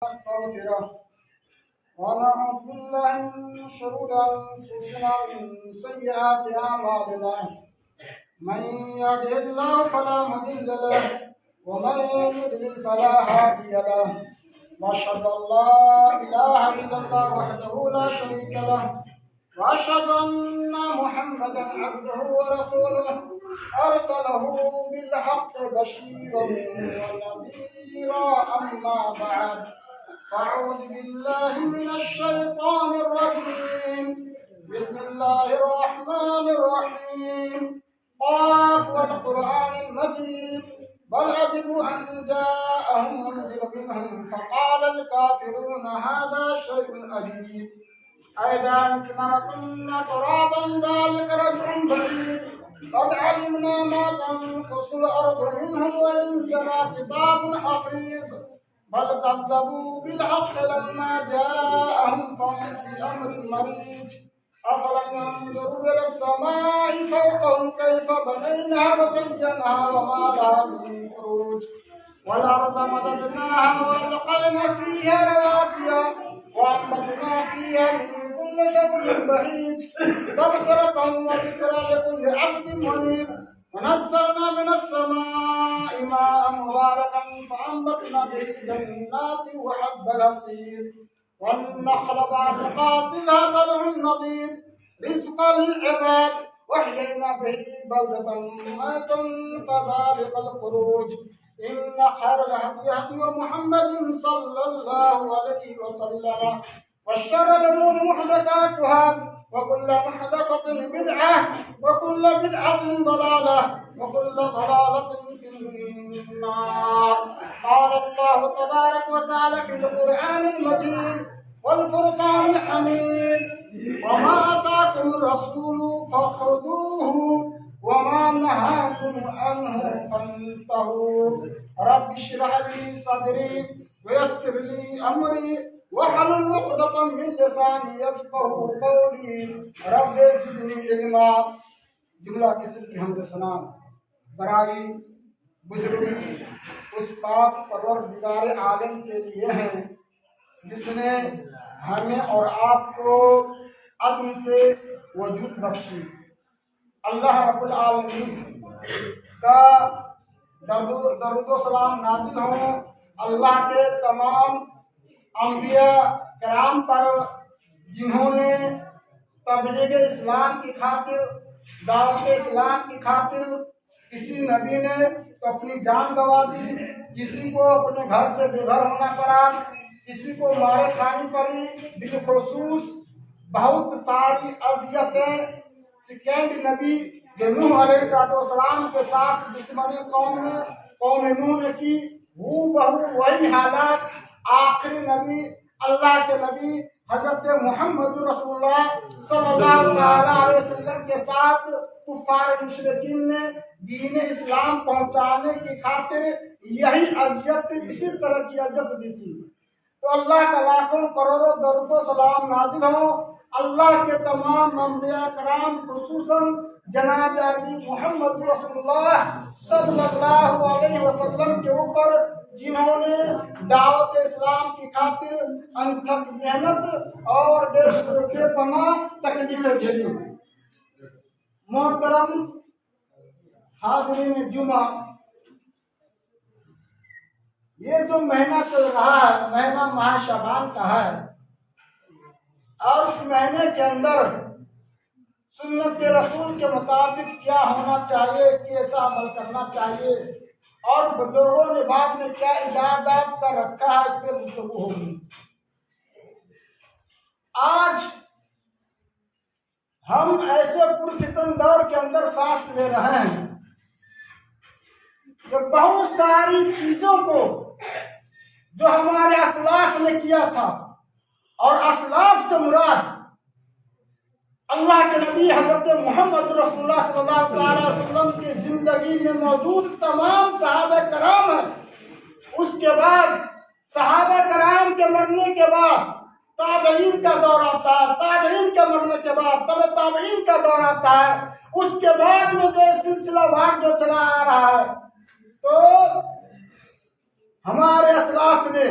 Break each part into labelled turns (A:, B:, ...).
A: مغفرة ونعوذ بالله من شرور أنفسنا ومن سيئات أعمالنا من يهده الله فلا مضل له ومن يضلل فلا هادي له وأشهد أن لا إله إلا الله وحده لا شريك له وأشهد أن محمدا عبده ورسوله أرسله بالحق بشيرا ونذيرا أما بعد أعوذ بالله من الشيطان الرجيم بسم الله الرحمن الرحيم قاف والقرآن المجيد بل عجبوا أن جاءهم منذر منهم فقال الكافرون هذا شيء عجيب أئذا متنا وكنا ترابا ذلك رجع بعيد قد علمنا ما تنقص الأرض منهم وعندنا كتاب حفيظ بل كذبوا بالحق لما جاءهم فهم في أمر مريج أفلم ينظروا إلى السماء فوقهم كيف بنيناها وزيناها وما لها من فروج والأرض مددناها وألقينا فيها رواسي وأنبتنا فيها من كل زوج بهيج تبصرة وذكرى لكل عبد منيب ونزلنا من السماء ماء مباركا فأنبتنا به جنات وحب الحصيد والنخل باسقات لها طلع نضيد رزقا للعباد وأحيينا به بلدة ميتا كذلك الخروج إن خير الهدي هدي محمد صلى الله عليه وسلم وشر الأمور محدثاتها وكل محدثة بدعة وكل بدعة ضلالة وكل ضلالة في النار قال الله تبارك وتعالى في القرآن المجيد والفرقان الحميد وما آتاكم الرسول فخذوه وما نهاكم عنه فانتهوا رب اشرح لي صدري ويسر لي أمري واحلل عقدة من لساني يفقهوا قولي رب زدني علما جملہ قسم کی حمد و ثنا برائے بزرگی اس پاک پروردگار عالم کے لیے ہیں جس نے ہمیں اور آپ کو عدم سے وجود بخشی۔ اللہ رب العالمین کا درود و سلام نازل ہوں اللہ کے تمام انبیاء کرام پر جنہوں نے تبلیغ اسلام کی خاطر دعوت اسلام کی خاطر کسی نبی نے تو اپنی جان گنوا دی، کسی کو اپنے گھر سے بے گھر ہونا پڑا، کسی کو مارے کھانی پڑی، بالخصوص بہت ساری اذیتیں سیکنڈ نبی جو نوح علیہ السلام کے ساتھ دشمنی قوم نوح نے کی، وہی حالات آخری نبی اللہ کے نبی حضرت محمد رسول اللہ صلی اللہ علیہ وسلم کے ساتھ کفار مشرکین نے دین اسلام پہنچانے کی خاطر یہی اذیت اسی طرح کی اذیت دی تھی۔ تو اللہ کا لاکھوں کروڑوں درود و سلام نازل ہو اللہ کے تمام انبیاء کرام خصوصاً جناب عربی محمد رسول اللہ صلی اللہ علیہ وسلم کے اوپر جنہوں نے دعوت اسلام کی خاطر انتھک محنت اور بے پناہ تکلیفیں جھیلی۔ محترم حاضرین جمعہ، یہ جو مہینہ چل رہا ہے مہینہ ماہ شعبان کا ہے اور اس مہینے کے اندر سنت رسول کے مطابق کیا ہونا چاہیے، کیسا عمل کرنا چاہیے اور لوگوں نے بعد میں کیا ایجادات کر رکھا ہے اس پہ گفتگو ہوگی۔ آج ہم ایسے پرفتن دور کے اندر سانس لے رہے ہیں کہ بہت ساری چیزوں کو جو ہمارے اسلاف نے کیا تھا، اور اسلاف سے مراد اللہ کے نبی حضرت محمد رسول اللہ صلی اللہ علیہ وسلم کی زندگی میں موجود تمام صحابہ کرام ہیں، اس کے بعد صحابہ کرام کے مرنے کے بعد تابعین کا دور آتا ہے، تابعین کے مرنے کے بعد تابعین کا دور آتا ہے، اس کے بعد میں جو سلسلہ وار جو چلا آ رہا ہے، تو ہمارے اسلاف نے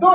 A: 2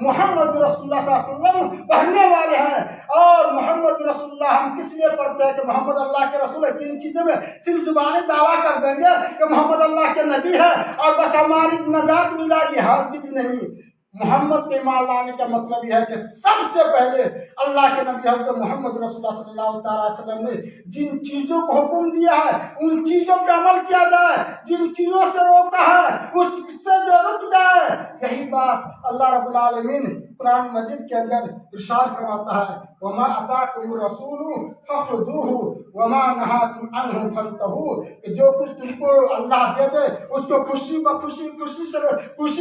A: محمد رسول اللہ صلی اللہ علیہ وسلم پڑھنے والے ہیں۔ اور محمد رسول اللہ ہم کس لیے پڑھتے ہیں کہ محمد اللہ کے رسول ہے؟ کن چیزوں میں؟ صرف زبانی دعویٰ کر دیں گے کہ محمد اللہ کے نبی ہے اور بس ہماری نجات مل جائے گی، ہرگز نہیں۔ محمد کے ایمان لانے کا مطلب یہ ہے کہ سب سے پہلے اللہ کے نبی حضرت محمد رسول اللہ صلی اللہ تعالیٰ علیہ وسلم نے جن چیزوں کو حکم دیا ہے ان چیزوں پہ عمل کیا جائے، جن چیزوں سے روکا ہے اس سے جو رک جائے۔ یہی بات اللہ رب العالمین قرآن مجید کے اندر ارشاد فرماتا ہے، وما اتاکم الرسول فخذوہ وما نہاکم عنہ فانتہوا، جو کچھ تم کو اللہ دے دے اس کو خوشی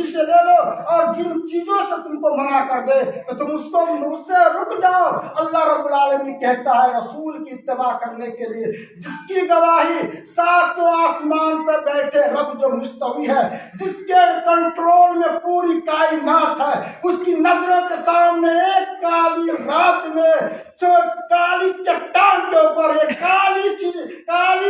A: سے لے لو، اور جن چیزوں سے تم کو منع کر دے تو تم اس سے رک جاؤ۔ اللہ رب العالمین کہتا ہے رسول کی اتباع کرنے کے لیے جس کی گواہی ساتوں آسمان پر بیٹھے رب جو مستوی ہے، جس کے کنٹرول میں پوری کائنات ہے، اس کی نظروں کے سامنے ایک کالی رات میں کالی چٹان کے اوپر ایک کالی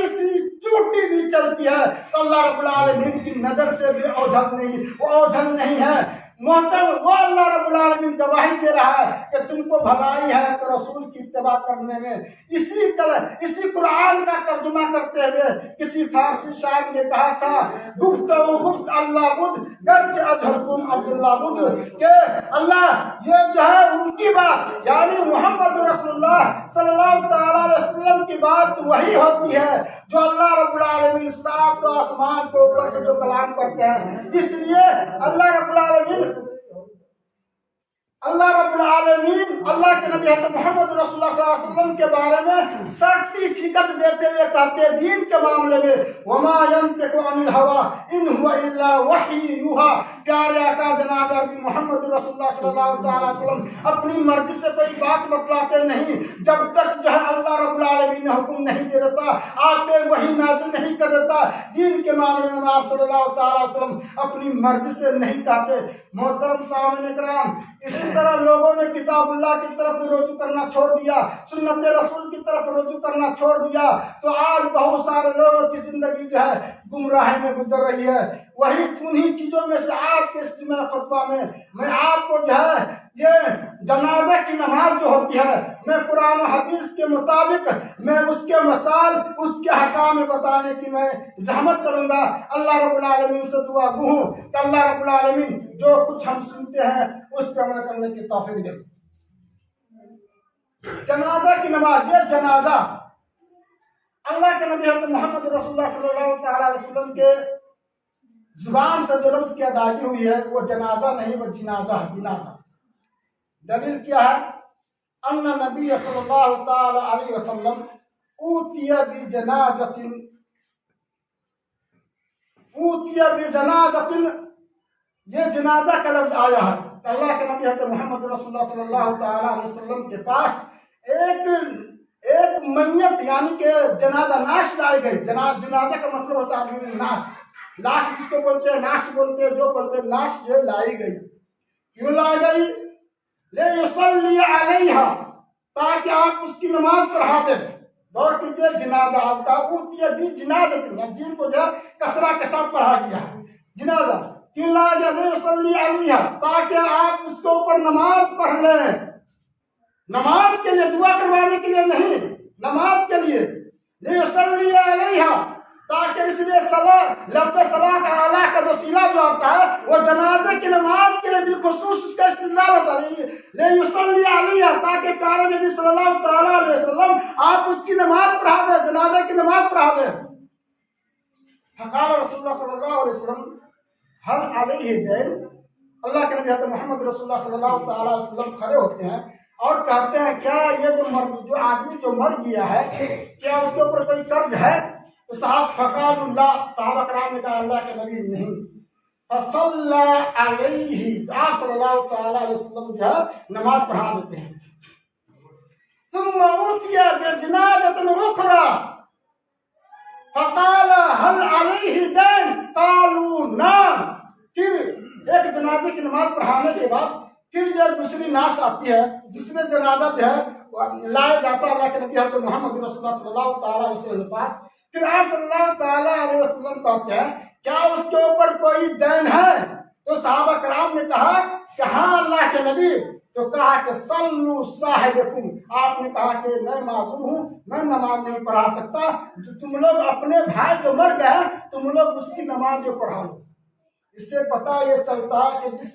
A: سی چوٹی بھی چلتی ہے تو اللہ رب العالمین کی نظر سے بھی اوجھل نہیں ہے۔ محترم، وہ اللہ رب العالمین گواہی دے رہا ہے کہ تم کو بھلائی ہے تو رسول کی اتباع کرنے میں۔ اسی قرآن کا ترجمہ کرتے ہوئے کسی فارسی شاعر نے کہا تھا، گفت اللہ بدھ گرچہ اظہرکم عبداللہ بدھ، کہ اللہ یہ جو ہے ان کی بات یعنی محمد رسول اللہ صلی اللہ تعالیٰ علیہ وسلم کی بات وہی ہوتی ہے جو اللہ رب العالمین سات آسمان کے اوپر سے جو کلام کرتے ہیں۔ اس لیے اللہ رب العالمین اللہ کے نبی حضرت محمد رسول اللہ صلی اللہ علیہ وسلم کے بارے میں سرٹیفکیٹ دیتے ہوئے کہتے ہیں دین کے معاملے میں، وما ينطق عن الهوى ان هو الا وحی یوحى، پیارے آقا جناب عربی محمد رسول اللہ صلی اللہ تعالیٰ علیہ وسلم اپنی مرضی سے کوئی بات بتلاتے نہیں جب تک جو ہے اللہ رب العالمین نے حکم نہیں دے دیتا، آپ پہ وحی نازل نہیں کر دیتا۔ دین کے معاملے میں آپ صلی اللہ تعالیٰ علیہ وسلم اپنی مرضی سے نہیں کہتے۔ محترم سامعین کرام، اسی طرح لوگوں نے کتاب اللہ کی طرف رجوع کرنا چھوڑ دیا، سنت رسول کی طرف رجوع کرنا چھوڑ دیا، تو آج بہت سارے لوگوں کی زندگی جو ہے گمراہی میں گزر رہی ہے۔ وہی انہی چیزوں میں سے آج کے اجتماع خطبہ میں آپ کو جو ہے یہ جنازہ کی نماز جو ہوتی ہے، میں قرآن و حدیث کے مطابق میں اس کے مسائل اس کے احکام بتانے کی میں زحمت کروں گا۔ اللہ رب العالمین سے دعا گو ہوں کہ اللہ رب العالمین جو کچھ ہم سنتے ہیں اس پہ عمل کرنے کی توفیق دے۔ جنازہ کی نماز، یہ جنازہ اللہ کے نبی حضرت محمد رسول اللہ صلی اللہ تعالیٰ علیہ وسلم کے زبان سے جو لفظ کی ادائیگی ہوئی ہے وہ جنازہ نہیں، وہ جنازہ ہے، جنازہ۔ دلیل کیا ہے؟ ان نبی صلی اللہ تعالی علیہ وسلم اوتی بجنازۃ یہ جنازہ کا لفظ آیا ہے۔ اللہ کے نبی حضرت محمد رسول اللہ صلی اللہ تعالی علیہ وسلم کے پاس ایک میت یعنی کہ جنازہ ناش لائی گئی۔ جنازہ کا مطلب ہوتا ہے ناش، لاش جس کو بولتے ہیں، ناش بولتے ہیں، جو بولتے ہیں ناش، جو لائی گئی۔ کیوں لائی گئی؟ لِيُصَلِّيَ عَلَيْهَا، تاکہ آپ اس کی نماز پڑھا دیں۔ غور کیجیے، جنازہ آپ کا اوتیہ بھی جنازہ، جن کو جو کسرہ کے ساتھ پڑھا گیا ہے جنازہ۔ کیوں لایا گیا؟ لِيُصَلِّيَ عَلَيْهَا، تاکہ آپ اس کے اوپر نماز پڑھ لیں۔ نماز کے لیے، دعا کروانے کے لیے نہیں، نماز کے لیے۔ لِيُصَلِّيَ عَلَيْهَا، تاکہ اس لیے لفظ صلاۃ علیہ کا جو صیغہ جو آتا ہے وہ جنازے کی نماز کے لیے بالخصوص اس کا استدلال ہوتا ہے۔ لِيُصَلِّيَ عَلَيْهَا، تاکہ پیارے نبی صلی اللہ تعالیٰ علیہ وسلم آپ اس کی نماز پڑھا دیں، جنازے کی نماز پڑھا دیں۔ فقال رسول اللہ صلی اللہ علیہ وسلم هل علیہ دین، اللہ کے نبی حضرت محمد رسول اللہ صلی اللہ تعالیٰ علیہ وسلم کھڑے ہوتے ہیں اور کہتے ہیں کیا یہ جو آدمی جو مر گیا ہے کیا اس کے اوپر کوئی قرض ہے؟ تو فقال اللہ، صحابہ کرام نے کہا اللہ کے نبی نہیں۔ فصلی علیہ، تو آپ صلی اللہ تعالیٰ علیہ وسلم جو ہے نماز پڑھا دیتے ہیں۔ ثم اوتی بجنازۃ اخری فقال هل علیہ دین قالوا نعم، پھر ایک جنازے کی نماز پڑھانے کے بعد پھر جب دوسری ناش آتی ہے، دوسرے جنازہ جو ہے لایا جاتا ہے اللہ کے نبی حضرت محمد رسول اللہ صلی اللہ تعالیٰ علیہ وسلم کے پاس، پھر آپ صلی اللہ تعالیٰ علیہ وسلم کہتے ہیں کیا اس کے اوپر کوئی دین ہے؟ تو صحابہ کرام نے کہا کہ ہاں اللہ کے نبی، تو کہا کہ صلو صاحبکم، آپ نے کہا کہ میں معذور ہوں، میں نماز نہیں پڑھا سکتا، جو تم لوگ اپنے بھائی جو مر گئے تم لوگ اس کی نماز جو پڑھا لو۔ اس سے پتہ یہ چلتا ہے کہ جس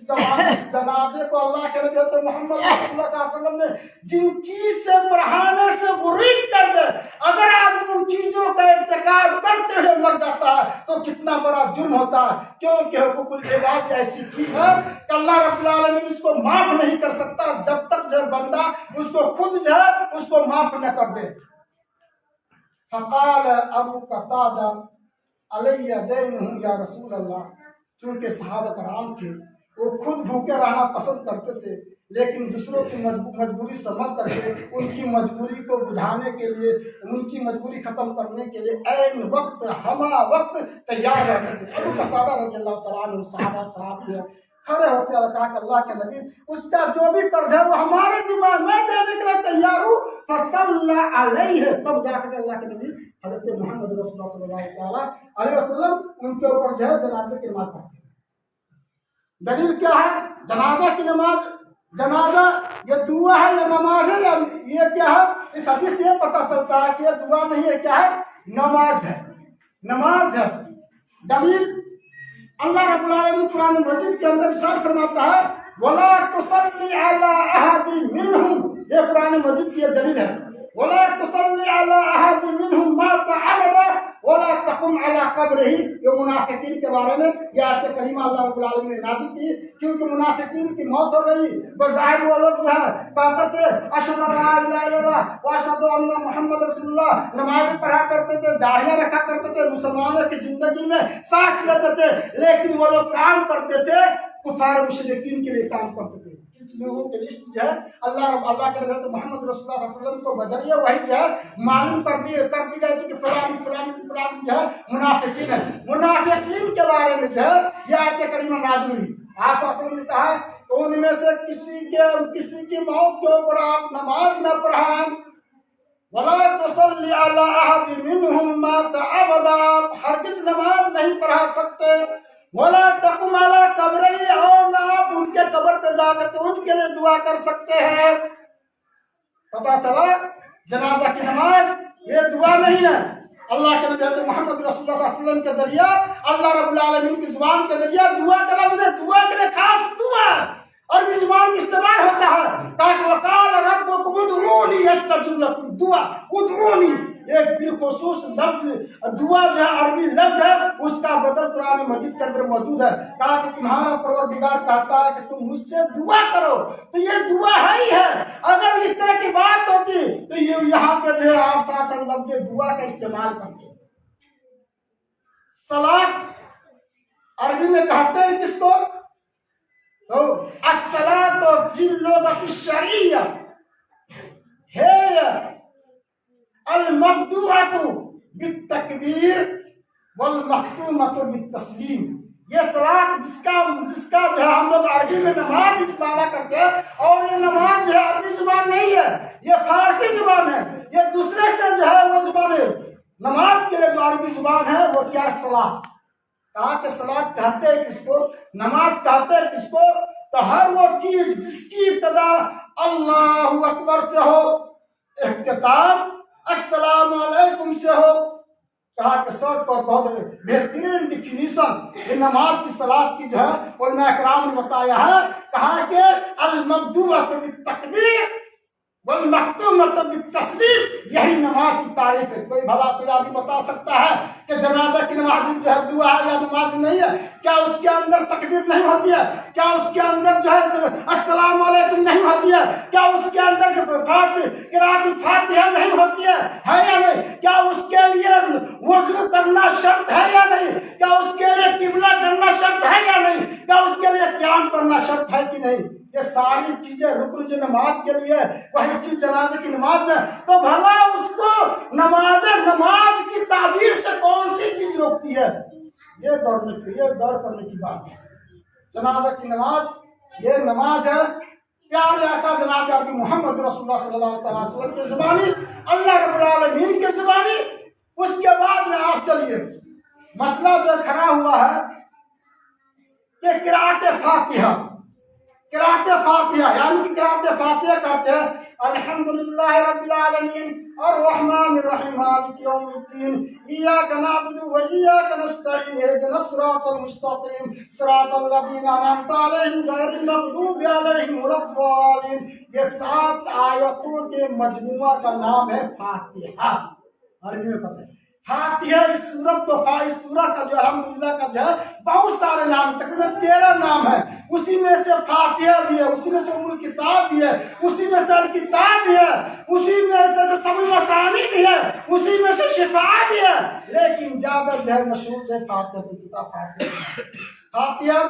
A: جنازے کو اللہ کے نبی حضرت محمد صلی اللہ علیہ وسلم نے جن چیز سے پڑھانے سے گریز کر دے، اگر آدمی ان چیزوں کا ارتکاب کرتے ہوئے مر جاتا ہے تو کتنا بڑا جرم ہوتا ہے، کیونکہ حقوق العباد ایسی چیز ہے کہ اللہ رب العالمین اس کو معاف نہیں کر سکتا جب تک جو بندہ اس کو خود جو ہے اس کو معاف نہ کر دے۔ فقال ابو قتادہ علیہ دین یا رسول اللہ، چونکہ صحابہ کرام تھے وہ خود بھوکے رہنا پسند کرتے تھے، لیکن دوسروں کی مجبوری سمجھ کر کے ان کی مجبوری کو بجھانے کے لیے، ان کی مجبوری ختم کرنے کے لیے عین وقت ہما وقت تیار رہتے تھے۔ ابو قتادہ رضی اللہ تعالیٰ عنہ صحابی ہے، کھڑے ہوتے ہیں، کہا کہ اللہ کے نبی اس کا جو بھی قرض ہے وہ ہمارے ذمہ، میں دینے کے لیے تیار ہوں، فصلی علیہ، تب جا کر اللہ کے نبی حضرت محمد رسول اللہ صلی اللہ علیہ وسلم ان کے اوپر جو ہے جنازے کی نماز پڑھتے ہیں۔ دلیل کیا ہے؟ جنازہ کی نماز، جنازہ یہ دعا ہے یا نماز ہے یا یہ کیا ہے؟ اس حدیث سے یہ پتہ چلتا ہے کہ یہ دعا نہیں ہے، کیا ہے؟ نماز ہے، نماز ہے۔ دلیل اللہ رب العالمین قرآن مجید کے اندر ارشاد فرماتا ہے وَلَا تُصَلِّ عَلَىٰ أَحَدٍ مِّنْهُمْ، یہ قرآن مجید کی یہ دلیل ہے۔ وَلَا تُصَلِّ عَلَىٰ أَحَدٍ مِّنْهُمْ مَاتَ أَبَدًا وَلَا تَقُمْ عَلَىٰ قَبْرِهِ، یہ منافقین کے بارے میں یہ آیت کریمہ اللہ رب العالمین نے نازل کی، کیونکہ منافقین کی موت ہو گئی، بظاہر وہ لوگ جو ہے کہتے تھے اشہد ان لا الہ الا اللہ واشہد ان محمد رسول اللہ، نماز پڑھا کرتے تھے، داڑھیاں رکھا کرتے تھے، مسلمانوں کی زندگی میں سانس لیتے تھے، لیکن وہ لوگ کام کرتے تھے کفار مشرکین کے لیے کام کرتے تھے۔ اس لوگوں کے لسٹ جو ہے اللہ کے نبی محمد رسول اللہ صلی اللہ علیہ وسلم کو بذریعہ وحی جو ہے معلوم کر دی گئی تھی کہ فلان فلان فلان جو ہے منافقین ہے۔ منافقین کے بارے میں جو ہے یہ آیت کریمہ نازل ہوئی۔ آپ صلی اللہ علیہ وسلم نے کہا کہ ان میں سے کسی کی موت کے اوپر آپ نماز نہ پڑھائیں، وَلَا تُصَلِّ عَلَىٰ أَحَدٍ مِّنْهُمْ مَاتَ أَبَدًا، آپ ہرگز نماز نہیں پڑھا سکتے، وَلَا تَقُمْ عَلَىٰ قَبْرِهِ، اور نہ آپ ان کے قبر پہ جا کر کے ان کے لیے دعا کر سکتے ہیں۔ پتا چلا جنازہ کی نماز یہ دعا نہیں ہے، اللہ کے نبی حضرت محمد رسول اللہ صلی اللہ علیہ وسلم کے ذریعہ، اللہ رب العالمین کی زبان کے ذریعہ دعا کا لفظ ہے، دعا کے لیے خاص دعا ہے، عربی زبان میں استعمال ہوتا ہے تاکہ وقال ربکم ادعونی استجب لکم، دعا ادعونی ایک بالخصوص لفظ دعا جو ہے عربی لفظ ہے، اس کا بدل قرآن مجید کے اندر موجود ہے۔ کہا کہ تمہارا پروردگار کہتا ہے کہ تم مجھ سے دعا کرو، تو یہ دعا ہے ہی ہے۔ اگر اس طرح کی بات ہوتی تو یہ یہاں پہ جو ہے آپ خاص لفظ دعا کا استعمال کرتے۔ صلاۃ عربی میں کہتے ہیں کس کو؟ الصلاۃ فی اللغۃ الشرعیہ ہے المبدوعۃ بالتکبیر والمختومۃ بالتسلیم۔ یہ صلاۃ جس کا جو ہے ہم لوگ عربی میں نماز مانا کرتے ہیں، اور یہ نماز جو ہے عربی زبان نہیں ہے، یہ فارسی زبان ہے، یہ دوسرے سے جو ہے وہ زبان ہے۔ نماز کے لیے جو عربی زبان ہے وہ کیا ہے؟ صلاۃ۔ کہا کہ صلاۃ کہتے ہیں کس کو؟ نماز کہتے ہیں کس کو؟ تو ہر وہ چیز جس کی ابتدا اللہ اکبر سے ہو، اختتام السلام علیکم سے ہو۔ کہا کہ سب کو بہت بہترین ڈیفینیشن یہ نماز کی صلاۃ کی جو ہے علماء کرام نے بتایا ہے۔ کہا کہ المبدوعۃ بالتکبیر والمختومۃ بالتسلیم، یہی نماز کی تعریف ہے۔ کوئی بھلا کوئی آدمی بتا سکتا ہے کہ جنازہ کی نماز جو ہے دعا ہے یا نماز نہیں ہے؟ کیا اس کے اندر تکبیر نہیں ہوتی ہے؟ کیا اس کے اندر جو ہے السلام علیکم نہیں ہوتی ہے؟ کیا اس کے اندر قرأت الفاتحہ نہیں ہوتی ہے یا نہیں؟ کیا اس کے لیے وضو کرنا شرط ہے یا نہیں؟ کیا اس کے لیے قبلہ کرنا شرط ہے یا نہیں؟ کیا اس کے لیے قیام کرنا شرط ہے کہ نہیں؟ یہ ساری چیزیں رکن جو نماز کے لیے وہی چیز جنازے کی نماز میں، تو بھلا اس کو نماز کی تعبیر سے کون سی چیز روکتی ہے؟ یہ غور کرنے کی بات ہے۔ جنازہ کی نماز یہ نماز ہے پیارے آقا جناب عربی محمد رسول اللہ صلی اللہ علیہ وسلم کی زبانی، اللہ رب العالمین کی زبانی۔ اس کے بعد میں آپ چلیے مسئلہ جو کھڑا ہوا ہے کہ قرأت فاتحہ، قرأت فاتحہ یعنی کہ قرأت فاتحہ کہتے ہیں الحمدللہ رب العالمین الرحمن الرحیم مالک یوم الدین ایاک نعبد و ایاک نستعین اہدنا الصراط المستقیم صراط الذین انعمت علیہم غیر المغضوب علیہم ولا الضالین۔ یہ 7 آیتوں کے مجموعہ کا نام ہے فاتحہ۔ عربی میں پتہ ہے فاتحہ اس سورت تو اس سورت کا جو الحمدللہ کا جو ہے بہت سارے نام، تقریباً 13 نام ہے، اسی میں سے فاتحہ بھی ہے، اسی میں سے ام الکتاب بھی ہے، اسی میں سے الکتاب بھی ہے، اسی میں سے سب المثانی بھی ہے، اسی میں سے شفا بھی ہے، لیکن زیادہ جو ہے مشہور ہے فاتحہ کی کتاب فاتحہ۔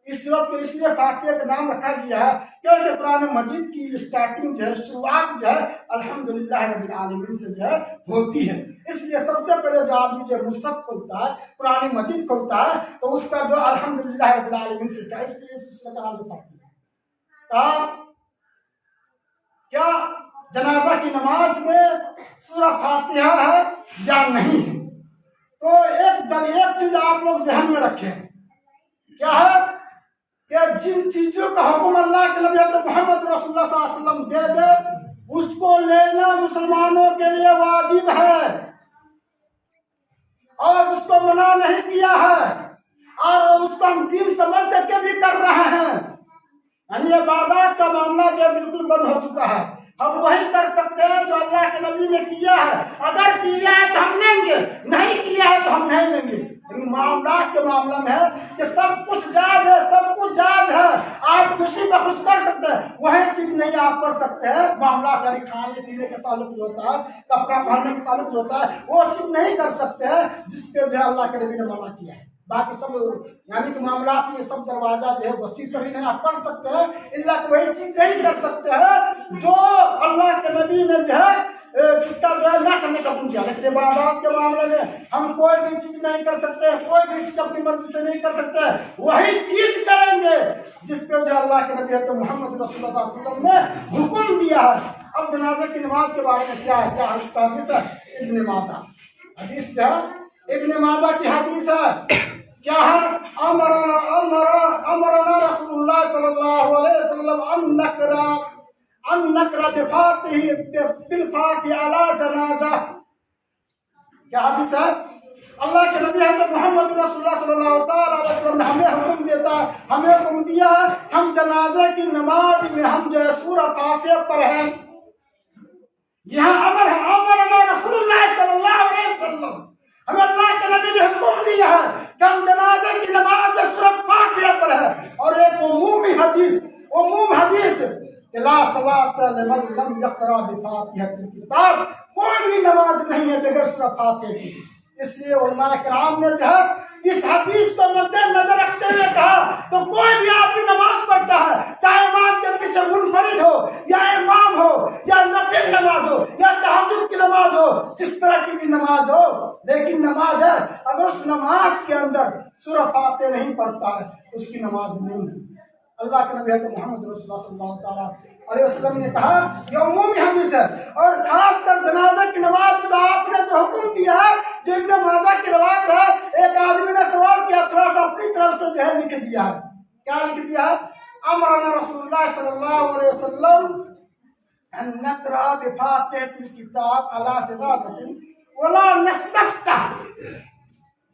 A: اس صورت کو اس لیے فاتحہ کا نام رکھا گیا ہے کیونکہ قرآن مجید کی اسٹارٹنگ جو ہے شروعات جو ہے الحمدللہ رب العالمین سے جو ہے ہوتی ہے۔ اس لیے سب سے پہلے جو آدمی جو مصحف کھولتا ہے، قرآن مجید کھولتا ہے، تو اس کا جو الحمدللہ رب العالمین سے اسٹارٹ، اس لیے اس کا نام فاتحہ ہے۔ کیا جنازہ کی نماز میں سورہ فاتحہ ہے یا نہیں ہے؟ تو ایک چیز آپ لوگ ذہن میں رکھیں، کیا ہے کہ جن چیزوں کا حکم اللہ کے نبی محمد رسول اللہ صلی اللہ علیہ وسلم دے دے اس کو لینا مسلمانوں کے لیے واجب ہے، اور جس کو منع نہیں کیا ہے اور اس کو ہم دین سمجھ کر کے بھی کر رہے ہیں، یعنی عبادات کا معاملہ جو بالکل بند ہو چکا ہے۔ ہم وہی کر سکتے ہیں جو اللہ کے نبی نے کیا ہے، اگر کیا ہے تو ہم لیں گے، نہیں کیا ہے تو ہم نہیں لیں گے۔ لیکن معاملات کے معاملہ میں ہے کہ سب کچھ جائز ہے، سب کچھ جائز ہے، آپ خوشی بخش کر سکتے ہیں، وہی چیز نہیں آپ کر سکتے ہیں۔ معاملات یعنی کھانے پینے کے تعلق جو ہوتا ہے، کپڑا پہننے کے تعلق جو ہوتا ہے، وہ چیز نہیں کر سکتے ہیں جس پہ جو ہے اللہ کے نبی نے منع کیا ہے۔ باقی سب یعنی کہ معاملات میں سب دروازہ جو ہے وسیع ترین ہے، آپ کر سکتے ہیں، اللہ کو وہی چیز نہیں کر سکتے ہیں جو اللہ کے نبی نے جو ہے جس کا جو ہے نہ کرنے کا حکم کیا۔ لیکن عبادات کے معاملے میں ہم کوئی بھی چیز نہیں کر سکتے، کوئی بھی چیز اپنی مرضی سے نہیں کر سکتے، وہی چیز کریں گے جس پہ جو اللہ کے نبی محمد رسول اللہ صلی اللہ علیہ وسلم نے حکم دیا ہے۔ اب جنازے کی نماز کے بارے میں کیا ہے، کیا حدیث ہے؟ ابن ماجہ حدیث کیا ہے؟ ابن ماجہ کی حدیث ہے، کیا ہے؟ امرنا رسول اللہ صلی اللہ علیہ وسلم ان نقرأ بالفاتحہ علی جنازہ۔ کیا حدیث ہے؟ اللہ کے نبی حضرت محمد رسول اللہ صلی اللہ علیہ وسلم نے ہمیں حکم دیا ہے ہم جنازے کی نماز میں ہم جو ہے سورہ فاتحہ پڑھیں۔ یہاں امر ہے، امرنا رسول اللہ صلی اللہ علیہ وسلم، ہمیں اللہ کے نبی نے حکم دیا ہے کہ ہم جنازے کی نماز میں سورہ فاتحہ پڑھیں۔ اور ایک عمومی حدیث کہ لا صلاۃ لمن لم یقرأ بفاتحۃ الکتاب، کوئی بھی نماز نہیں ہے بغیر سورہ فاتحہ کی۔ اس لیے علماء کرام نے جو ہے اس حدیث کو مد نظر رکھتے ہوئے کہا تو کوئی بھی آدمی نماز پڑھتا ہے، چاہے امام کے نبی سے منفرد ہو یا امام ہو یا نفل نماز ہو یا تہجد کی نماز ہو، جس طرح کی بھی نماز ہو، لیکن نماز ہے، اگر اس نماز کے اندر سورہ فاتحہ نہیں پڑھتا ہے اس کی نماز نہیں ہے۔ اللہ کے نبی محمد رسول اللہ صلی اللہ علیہ وسلم نے کہا یہ عمومی حدیث ہے، اور خاص کر جنازہ کی نماز میں آپ نے جو حکم دیا ہے جو ابن ماجہ کی روایت ہے، ایک آدمی نے سوال کیا، تھوڑا سا اپنی طرف سے جو ہے لکھ دیا ہے، کیا لکھ دیا ہے؟ امرنا رسول اللہ صلی اللہ علیہ وسلم ان نقرأ بفاتحۃ الکتاب علی جنازۃ ولا نستفتح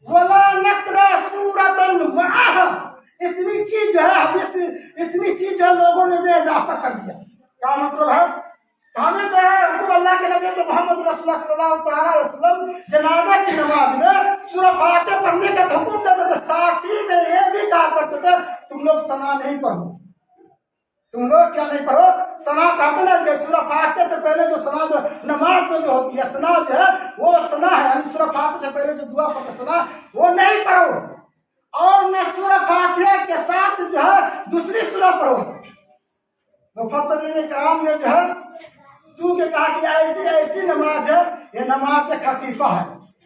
A: ولا نقرأ سورۃ معها۔ اتنی چیز جو ہے حدیث، اتنی چیز جو لوگوں نے جو اضافہ کر دیا۔ کیا مطلب ہے؟ ہمیں جو ہے حکم اللہ کے نبی محمد رسول اللہ صلی اللہ علیہ وسلم جنازہ کی نماز میں سورہ فاتحہ پڑھنے کا حکم دیتے تھے، ساتھ ہی میں یہ بھی کہا کرتے تھے تم لوگ ثنا نہیں پڑھو، تم لوگ کیا نہیں پڑھو؟ ثنا کہتے نا کہ سورہ فاتحہ سے پہلے جو ثنا جو نماز میں جو ہوتی ہے ثنا جو ہے وہ ثنا ہے، یعنی سورہ فاتحہ سے پہلے جو دعا پڑھتے ثنا وہ نہیں پڑھو، اور نہ سورہ فاتحہ کے ساتھ جو ہے دوسری سورہ پڑھو۔ مفسرین کرام نے جو ہے چونکہ کہا کہ ایسی نماز ہے، یہ نماز خفیفہ ہے،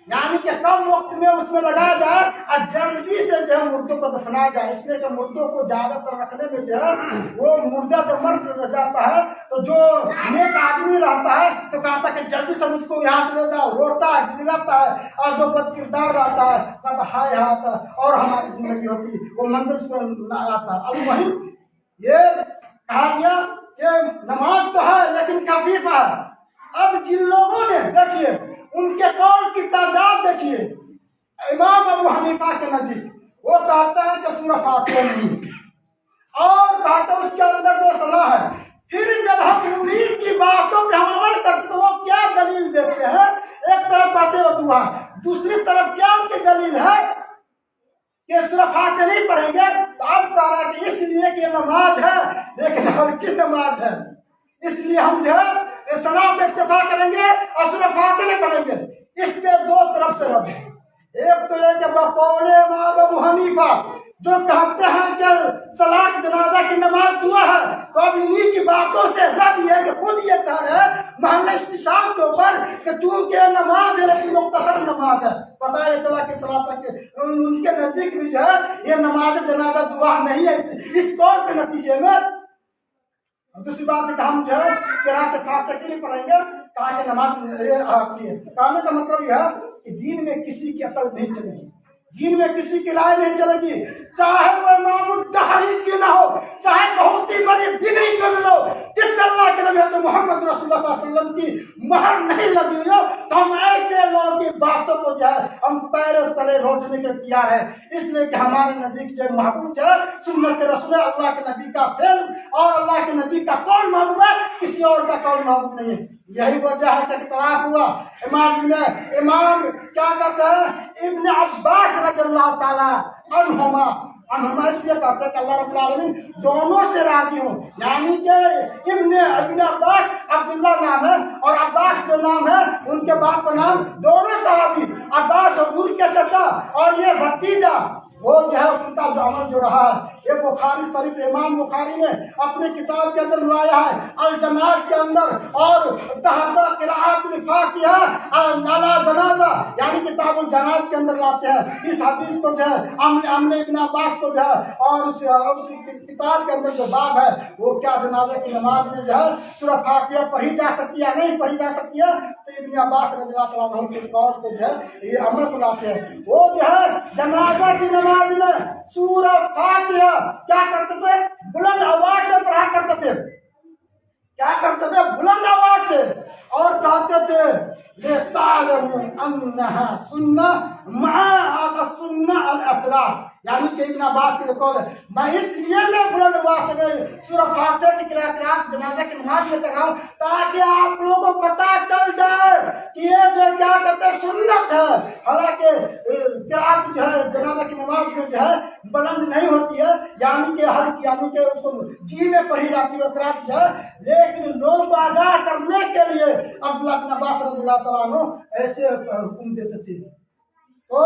A: یعنی کہ کم وقت میں اس میں لگایا جائے اور جلدی سے جو ہے مردوں کو دفنایا جائے، اس لیے کہ مردوں کو زیادہ تر رکھنے میں جو ہے وہ مردہ جب مر جاتا ہے تو جو نیک آدمی رہتا ہے تو کہتا ہے کہ جلدی سے مجھ کو یہاں سے لے جاؤ، روتا ہے گراتا ہے، اور جو بد کردار رہتا ہے کہتا ہائے ہاتھ اور ہماری زندگی ہوتی وہ منظر اس کو نہ آتا۔ اب وہی یہ کہا گیا کہ نماز تو ہے لیکن خفیفہ ہے۔ اب جن لوگوں نے دیکھیے ان کے قول کی تعداد دیکھیے، امام ابو حنیفہ کے نزدیک وہ کہتا ہے کہ سورہ فاتحہ نہیں، اور کہتا ہے اس کے اندر جو صلاح ہے۔ پھر جب ہم انہیں کی باتوں پہ ہم عمل کرتے تو وہ کیا دلیل دیتے ہیں؟ ایک طرف باتیں وہ دعا، دوسری طرف کیا ان کی دلیل ہے کہ سورہ فاتحہ نہیں پڑھیں گے؟ تو اب کہہ رہا ہے کہ اس لیے کہ یہ نماز ہے لیکن ہلکی نماز ہے، اس لیے ہم جو ہے سلام پہ اکتفا کریں گے اور سورہ فاتحہ نہیں پڑھیں گے۔ اس پہ دو طرف سے رد ہے۔ ایک تو یہ کہ بقول امام ابو حنیفہ جو کہتے ہیں کہ صلاۃ جنازہ کی نماز دعا ہے، تو اب انہی کی باتوں سے رد یہ کہ خود یہ کہہ رہے ہیں محل استشہاد کے اوپر کہ چونکہ نماز ہے لیکن مختصر نماز ہے۔ پتہ یہ چلا کہ صلاۃ کے ان کے نزدیک بھی جو ہے یہ نماز جنازہ دعا نہیں ہے اس قول کے نتیجے میں۔ دوسری بات ہے کہ ہم جو ہے قرأت فاتحہ کی نہیں پڑھیں گے، کہا کہ نماز کہنے کا مطلب یہ ہے کہ دین میں کسی کی عقل نہیں چلے گی، دین میں کسی کی رائے نہیں چلے گی، چاہے وہ امام الدہری کیوں نہ ہو، چاہے بہت ہی بڑی ڈگری کیوں نہ ہو، جس میں اللہ کے نبی حضرت محمد رسول اللہ صلی اللہ علیہ وسلم کی مہر نہیں لگی ہو، تو ہم ایسے لوگوں کی باتوں کو جو ہے ہم پیروں تلے روٹنے کے تیار ہیں۔ اس لیے کہ ہمارے نزدیک جو محبوب ہے سنت رسول اللہ کے نبی کا فعل اور اللہ کے نبی کا قول محبوب ہے، کسی اور کا قول محبوب نہیں ہے۔ یہی وجہ ہے کہ اختلاف ہوا۔ امام کیا کہتے ہیں ابن عباس رضی اللہ تعالی عنہما اس لیے کہتے ہیں کہ اللہ رب العالمین دونوں سے راضی ہوں، یعنی کہ ابن عباس عبداللہ نام ہے اور عباس جو نام ہے ان کے باپ کا نام، دونوں صحابی، عباس حضور کے چچا اور یہ بھتیجا، وہ جو ہے ان کا جو عمل جو رہا ہے یہ بخاری شریف امام بخاری نے اپنے کتاب کے اندر لایا ہے الجناز کے اندر، اور تحت قراءت الفاتحہ علی جنازہ یعنی کتاب الجناز کے اندر لاتے ہیں اس حدیث کو جو ہے امن ابن عباس کو جو ہے، اور اس کتاب کے اندر جو باب ہے وہ کیا جنازے کی نماز میں جو ہے سورہ فاتحہ پڑھی جا سکتی ہے نہیں پڑھی جا سکتی ہے، تو ابن عباس رضی اللہ عنہ کے قول کو جو ہے یہ عمل کو لاتے ہیں۔ وہ جو ہے جنازہ کی نماز میں سورہ فاتحہ کیا کرتے تھے؟ بلند آواز سے پڑھا کرتے تھے، کیا کرتے تھے؟ بلند آواز سے، اور کہتے تھے لِتَعْلَمُوا أَنَّهَا سُنَّةٌ مَعَ هَذَا السُّنَّةِ الْأَسْرَارِ، یعنی کہ ابن عباس کے قول ہے میں اس لیے میں بلند آواز سے سورہ فاتحہ کی قراءت جنازہ کی نماز میں کر رہا ہوں تاکہ آپ لوگوں کو پتہ چل جائے کہ یہ جو کیا کہتے ہیں سنت ہے، حالانکہ قراءت جو ہے جنازہ کی نماز میں جو ہے بلند نہیں ہوتی ہے، یعنی کہ اس کو جی میں پڑھی جاتی ہے قراءت جو ہے، لیکن لوگوں کو آگاہ کرنے کے لیے عبداللہ بن عباس رضی اللہ تعالیٰ عنہ ایسے حکم دیتے تھے۔ تو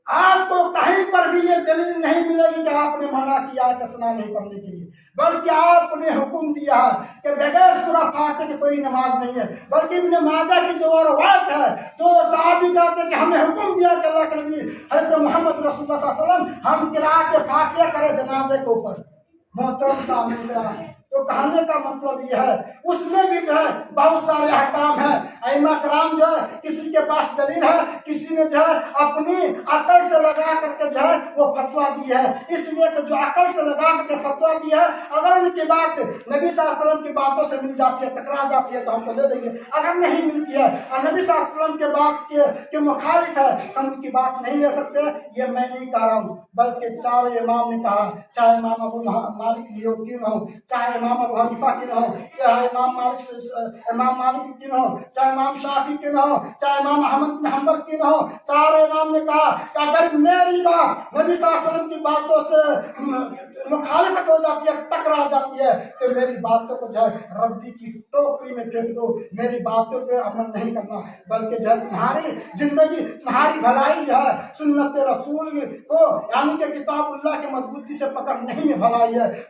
A: آپ کو کہیں پر بھی یہ دلیل نہیں ملے گی کہ آپ نے منع کیا ہے کسنا نہیں پڑھنے کے لیے، بلکہ آپ نے حکم دیا ہے کہ بغیر سورہ فاتحہ کی کوئی نماز نہیں ہے۔ بلکہ ابن ماجہ کی جو روایت ہے جو صحابی کہتے ہیں کہ ہمیں حکم دیا کہ اللہ کے نبی حضرت محمد رسول اللہ صلی اللہ علیہ وسلم ہم قراءت فاتحہ کریں جنازے کے اوپر۔ محترم سامعین کرام، تو کہنے کا مطلب یہ ہے اس میں بھی جو ہے بہت سارے احکام ہیں۔ ائمہ کرام جو ہے کسی کے پاس دلیل ہے، کسی نے جو ہے اپنی عقل سے لگا کر کے جو ہے وہ فتویٰ دی ہے، اس لیے کہ جو عقل سے لگا کر کے فتویٰ دی ہے اگر ان کی بات نبی صلی اللہ علیہ وسلم کی باتوں سے مل جاتی ہے ٹکرا جاتی ہے تو ہم تو لے لیں گے، اگر نہیں ملتی ہے اور نبی صلی اللہ علیہ وسلم کے بات کے مخالف ہے ہم ان کی بات نہیں لے سکتے۔ یہ میں نہیں کہہ رہا ہوں بلکہ چار امام نے کہا، چاہے امام ابو مالک کیوں نہ ہو، چاہے امام ابو حنیفہ کی نہ ہو، چاہے امام مالک کی نہ ہو، چاہے امام شافعی کی نہ ہو، چاہے امام احمد بن حنبل کی نہ ہو، چار امام نے کہا کہ اگر میری بات نبی صلی اللہ علیہ وسلم کی باتوں سے مخالفت ہو جاتی ہے ٹکرا جاتی ہے تو میری باتوں کو جو ہے ردی کی ٹوکری میں پھینک دو، میری باتوں پہ عمل نہیں کرنا، بلکہ جو ہے تمہاری زندگی تمہاری بھلائی جو ہے سنت رسول کو یعنی کہ کتاب اللہ کی مضبوطی سے پکڑ نہیں میں بھلائی ہے،